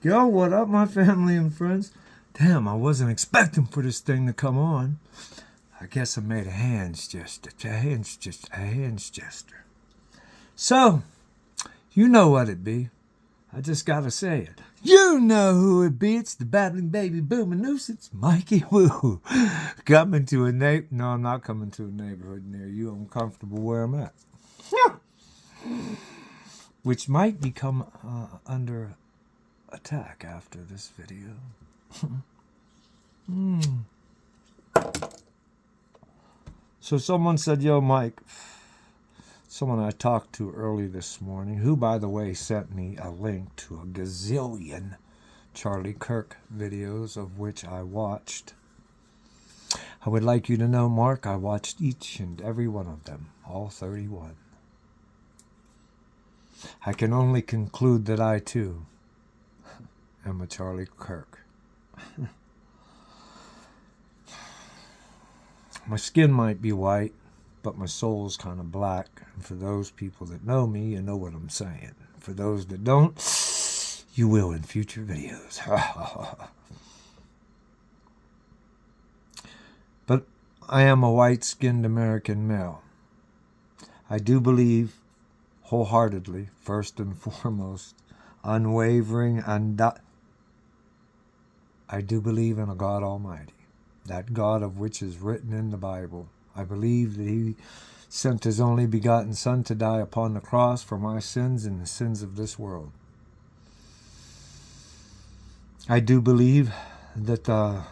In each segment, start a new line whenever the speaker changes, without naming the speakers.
Yo, what up, my family and friends? Damn, I wasn't expecting for this thing to come on. I guess I made a hands gesture. A hands gesture. So, you know what it be. I just gotta say it. You know who it be. It's the babbling baby boomer nuisance, Mikey Woo. Coming to a No, I'm not coming to a neighborhood near you. I'm comfortable where I'm at. Which might become under attack after this video. So someone said, yo, Mike, someone I talked to early this morning, who, by the way, sent me a link to a gazillion Charlie Kirk videos, of which I watched. I would like you to know, Mark, I watched each and every one of them, all 31. I can only conclude that I, too, am a Charlie Kirk. My skin might be white, but my soul's kind of black. And for those people that know me, you know what I'm saying. For those that don't, you will in future videos. But I am a white-skinned American male. I do believe wholeheartedly, first and foremost, unwavering, and I do believe in a God Almighty, that God of which is written in the Bible. I believe that He sent His only begotten Son to die upon the cross for my sins and the sins of this world. I do believe that the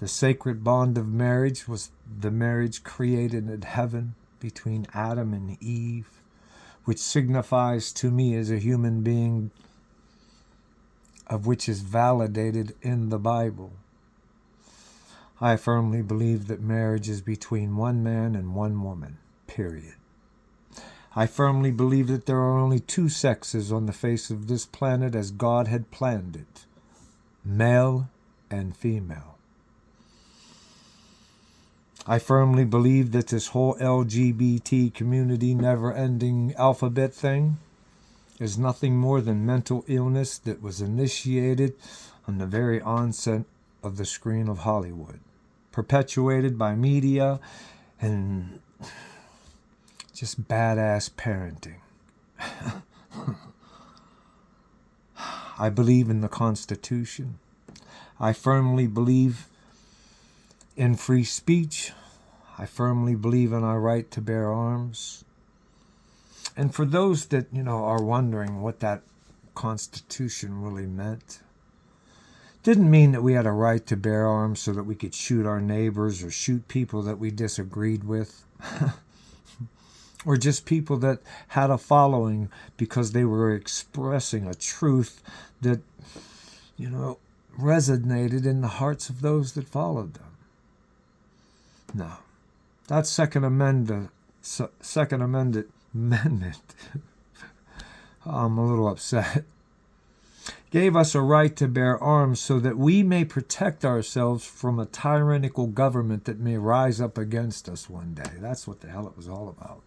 sacred bond of marriage was the marriage created in heaven between Adam and Eve, which signifies to me as a human being, of which is validated in the Bible. I firmly believe that marriage is between one man and one woman, period. I firmly believe that there are only two sexes on the face of this planet as God had planned it, male and female. I firmly believe that this whole LGBT community never-ending alphabet thing is nothing more than mental illness that was initiated on the very onset of the screen of Hollywood, perpetuated by media and just badass parenting. I believe in the Constitution. I firmly believe in free speech. I firmly believe in our right to bear arms. And for those that, are wondering what that Constitution really meant, didn't mean that we had a right to bear arms so that we could shoot our neighbors or shoot people that we disagreed with. Or just people that had a following because they were expressing a truth that, resonated in the hearts of those that followed them. No, that Second Amendment, I'm a little upset, gave us a right to bear arms so that we may protect ourselves from a tyrannical government that may rise up against us one day. That's what the hell it was all about.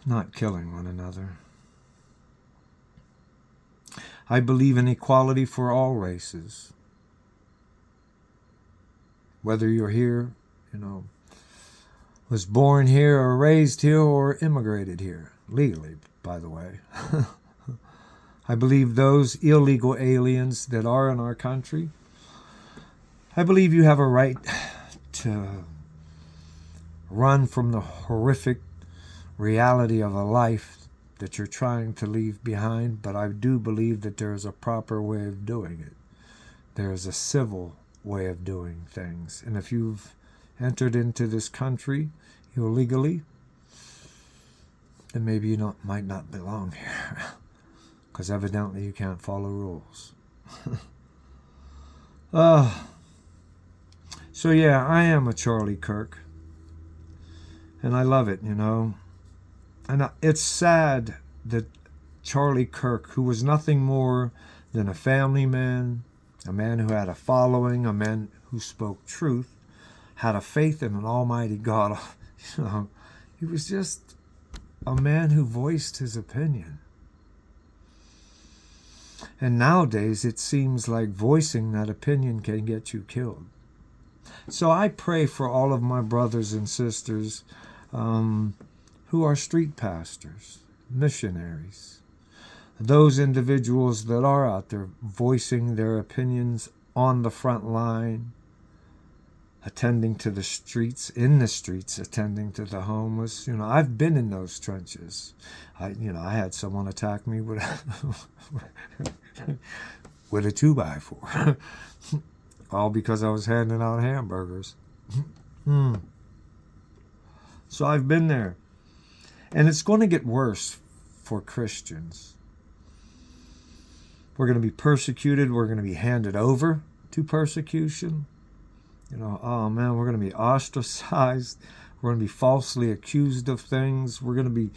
Not killing one another. I believe in equality for all races. Whether you're here, was born here or raised here or immigrated here, legally, by the way. I believe those illegal aliens that are in our country, I believe you have a right to run from the horrific reality of a life that you're trying to leave behind, but I do believe that there is a proper way of doing it. There is a civil way of doing things. And if you've entered into this country illegally, then maybe you might not belong here. Because evidently you can't follow rules. So yeah, I am a Charlie Kirk. And I love it, And it's sad that Charlie Kirk, who was nothing more than a family man, a man who had a following, a man who spoke truth, had a faith in an almighty God. He was just a man who voiced his opinion. And nowadays it seems like voicing that opinion can get you killed. So I pray for all of my brothers and sisters who are street pastors, missionaries, those individuals that are out there voicing their opinions on the front line, attending to the streets, in the streets, attending to the homeless. I've been in those trenches. I had someone attack me with with a 2x4, all because I was handing out hamburgers. So I've been there, and it's going to get worse for Christians. We're going to be persecuted. We're going to be handed over to persecution. Oh man, we're going to be ostracized. We're going to be falsely accused of things. We're going to be,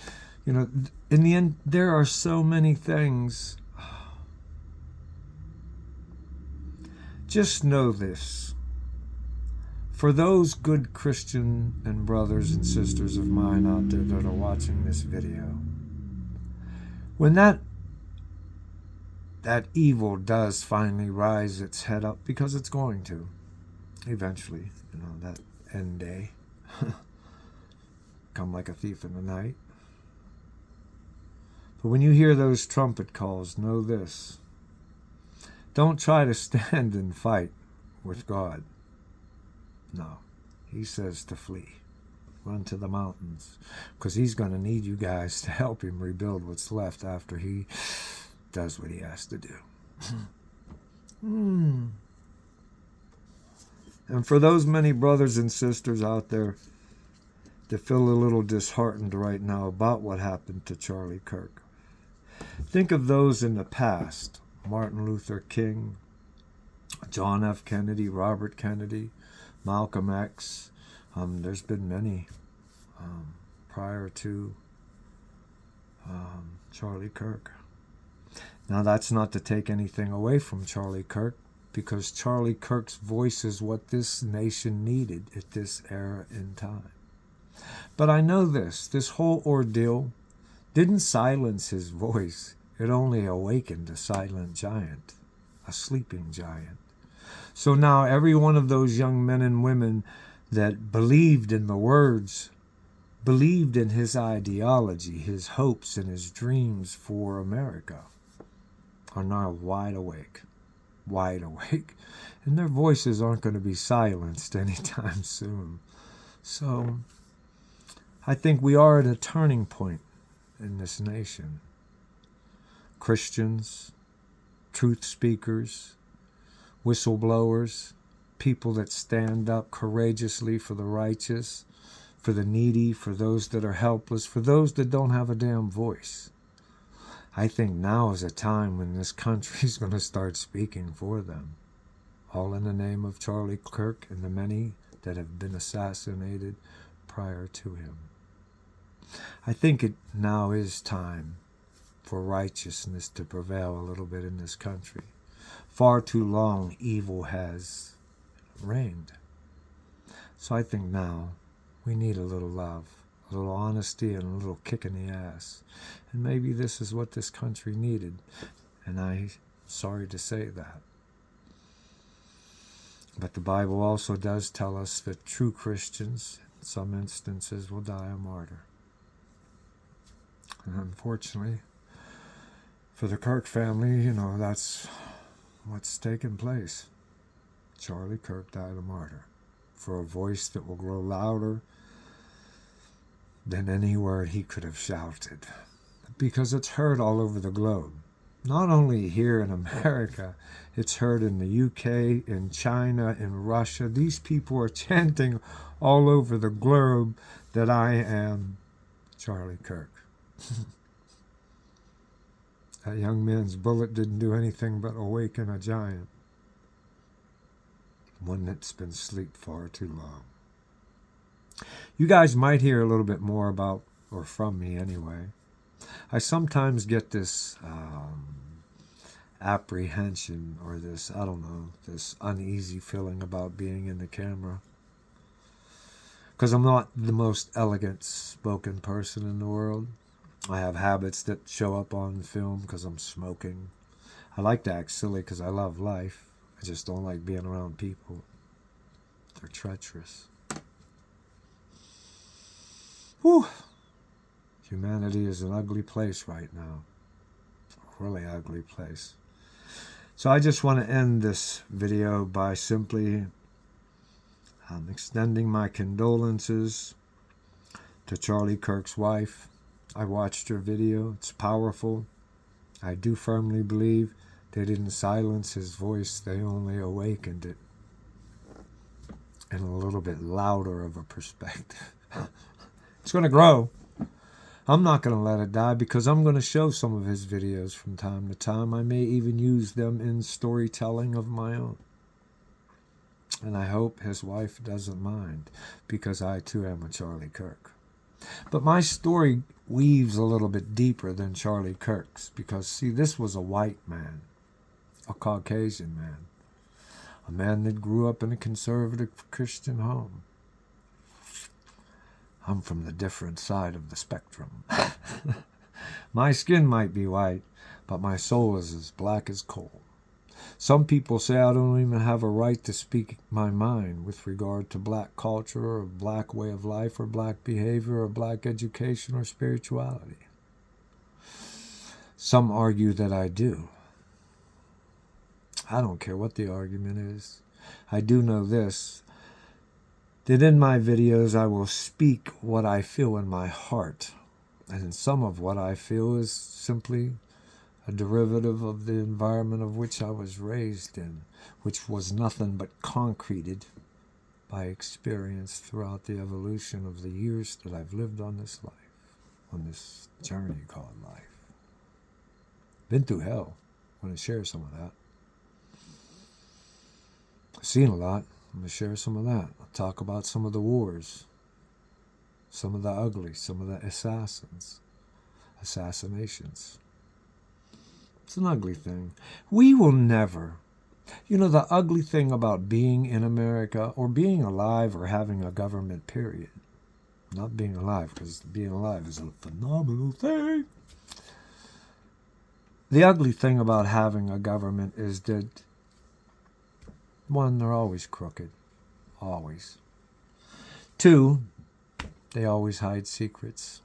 in the end, there are so many things. Just know this. For those good Christian and brothers and sisters of mine out there that are watching this video, when that evil does finally rise its head up, because it's going to, eventually, that end day, come like a thief in the night. But when you hear those trumpet calls, know this. Don't try to stand and fight with God. No, he says to flee. Run to the mountains, because he's going to need you guys to help him rebuild what's left after he does what he has to do. And for those many brothers and sisters out there that feel a little disheartened right now about what happened to Charlie Kirk, think of those in the past: Martin Luther King, John F. Kennedy, Robert Kennedy, Malcolm X. There's been many prior to Charlie Kirk. Now, that's not to take anything away from Charlie Kirk, because Charlie Kirk's voice is what this nation needed at this era in time. But I know this whole ordeal didn't silence his voice. It only awakened a silent giant, a sleeping giant. So now every one of those young men and women that believed in the words, believed in his ideology, his hopes and his dreams for America, are now wide awake. And their voices aren't going to be silenced anytime soon. So I think we are at a turning point in this nation. Christians, truth speakers, whistleblowers, people that stand up courageously for the righteous, for the needy, for those that are helpless, for those that don't have a damn voice. I think now is a time when this country is going to start speaking for them, all in the name of Charlie Kirk and the many that have been assassinated prior to him. I think it now is time for righteousness to prevail a little bit in this country. Far too long, evil has reigned. So I think now we need a little love, a little honesty, and a little kick in the ass. And maybe this is what this country needed. And I'm sorry to say that. But the Bible also does tell us that true Christians, in some instances, will die a martyr. And unfortunately, for the Kirk family, that's what's taken place. Charlie Kirk died a martyr for a voice that will grow louder than any word he could have shouted, because it's heard all over the globe. Not only here in America, it's heard in the UK, in China, in Russia. These people are chanting all over the globe that I am Charlie Kirk. That young man's bullet didn't do anything but awaken a giant, one that's been asleep far too long. You guys might hear a little bit more about, or from me anyway. I sometimes get this apprehension, or this uneasy feeling about being in the camera, because I'm not the most elegant spoken person in the world. I have habits that show up on film because I'm smoking. I like to act silly because I love life. I just don't like being around people. They're treacherous. Whew. Humanity is an ugly place right now. A really ugly place. So I just want to end this video by simply extending my condolences to Charlie Kirk's wife. I watched her video. It's powerful. I do firmly believe they didn't silence his voice. They only awakened it in a little bit louder of a perspective. It's going to grow. I'm not going to let it die because I'm going to show some of his videos from time to time. I may even use them in storytelling of my own. And I hope his wife doesn't mind because I too am a Charlie Kirk. But my story weaves a little bit deeper than Charlie Kirk's because, see, this was a white man, a Caucasian man, a man that grew up in a conservative Christian home. I'm from the different side of the spectrum. My skin might be white, but my soul is as black as coal. Some people say I don't even have a right to speak my mind with regard to black culture or black way of life or black behavior or black education or spirituality. Some argue that I do. I don't care what the argument is. I do know this, that in my videos I will speak what I feel in my heart. And some of what I feel is simply a derivative of the environment of which I was raised in, which was nothing but concreted by experience throughout the evolution of the years that I've lived on this life, on this journey called life. Been through hell. I'm going to share some of that. I've seen a lot. I'm going to share some of that. I'll talk about some of the wars, some of the ugly, some of the assassinations. It's an ugly thing. We will never, the ugly thing about being in America or being alive or having a government, period. Not being alive, because being alive is a phenomenal thing. The ugly thing about having a government is that, one, they're always crooked. Always. Two, they always hide secrets.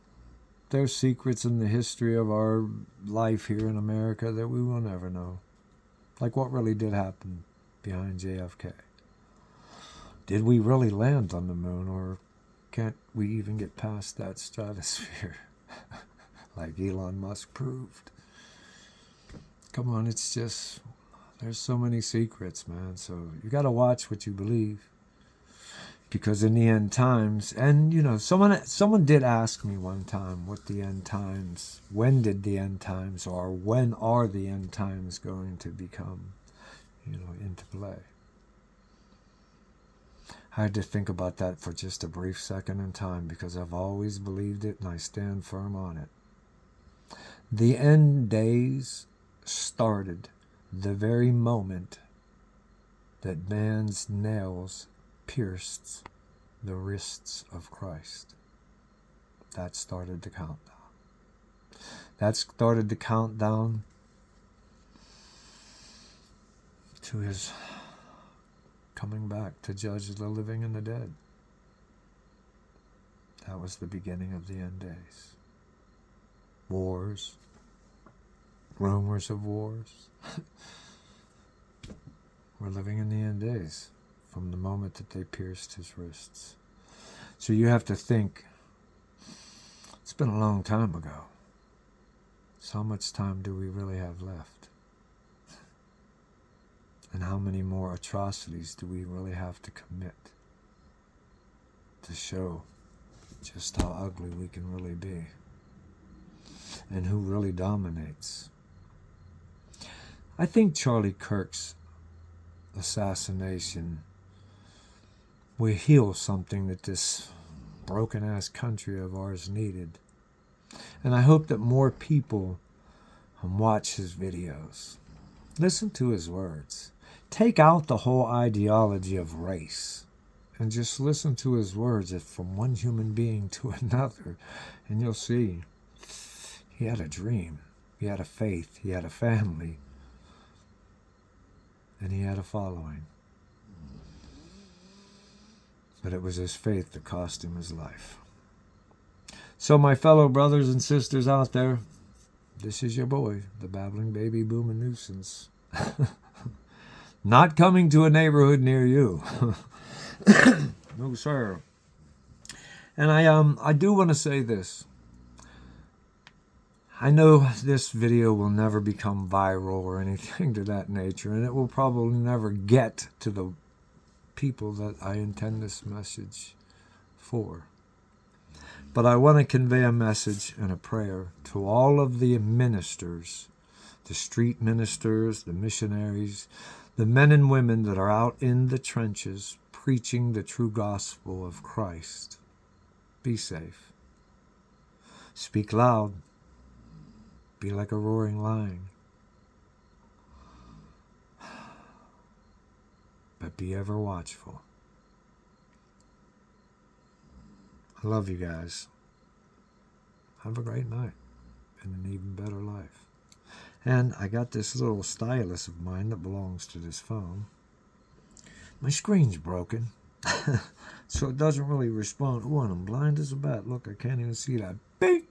There's secrets in the history of our life here in America that we will never know. Like what really did happen behind JFK. Did we really land on the moon, or can't we even get past that stratosphere? Like Elon Musk proved. Come on, it's just, there's so many secrets, man. So you got to watch what you believe. Because in the end times, and someone did ask me one time what the end times, when did the end times, or when are the end times going to become, into play? I had to think about that for just a brief second in time because I've always believed it and I stand firm on it. The end days started the very moment that man's nails pierced the wrists of Christ. That started the countdown. That started the countdown to his coming back to judge the living and the dead. That was the beginning of the end days. Wars, rumors of wars. We're living in the end days from the moment that they pierced his wrists. So you have to think, it's been a long time ago. So how much time do we really have left? And how many more atrocities do we really have to commit to show just how ugly we can really be? And who really dominates? I think Charlie Kirk's assassination will heal something that this broken-ass country of ours needed. And I hope that more people watch his videos. Listen to his words. Take out the whole ideology of race and just listen to his words from one human being to another. And you'll see he had a dream. He had a faith. He had a family. and he had a following. But it was his faith that cost him his life. So my fellow brothers and sisters out there, this is your boy, the babbling baby booming nuisance. Not coming to a neighborhood near you. No, sir. And I do want to say this. I know this video will never become viral or anything to that nature, and it will probably never get to the people that I intend this message for. But I want to convey a message and a prayer to all of the ministers, the street ministers, the missionaries, the men and women that are out in the trenches preaching the true gospel of Christ. Be safe. Speak loud. Be like a roaring lion. But be ever watchful. I love you guys. Have a great night and an even better life. And I got this little stylus of mine that belongs to this phone. My screen's broken, so it doesn't really respond. Oh, and I'm blind as a bat. Look, I can't even see that. Beep!